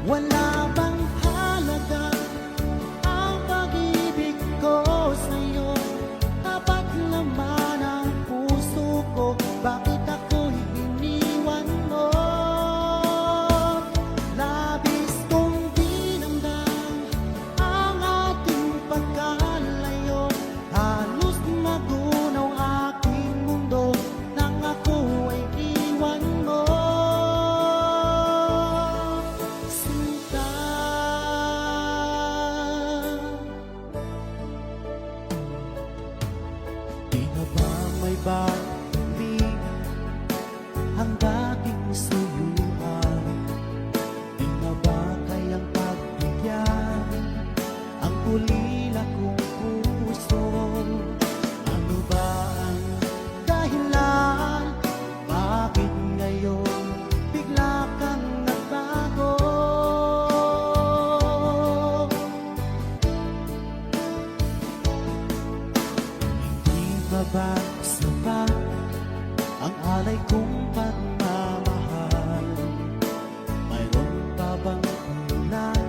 Wala bang halaga ang pag-ibig ko sa'yo? Tapat naman ang puso ko, bakit ako'y iniwan mo? Labis kong dinamdam ang ating pagkalayo, halos magunaw aking mundo nang ako ay iwan mo. Sinta, di na ba may balik ang dating suyuan? Di na ba kayang pagbigyan ang ulila kong puso? Ano ba ang dahilan? Bakit ngayon bigla kang nagbago? Hindi pa ba sapat ang alay kong pagmamahal? Mayroon pa bang ulan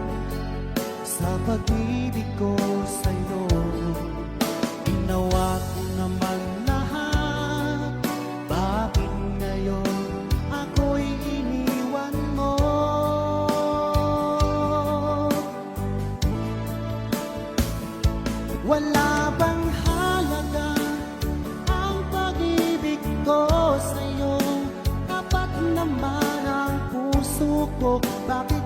sa pag-ibig ko sa'yo? Ginawa ko naman lahat, bakit ngayon ako'y iniwan mo? Wala bang halaga ang pag-ibig ko sa'yo? Tapat naman ang puso ko, bakit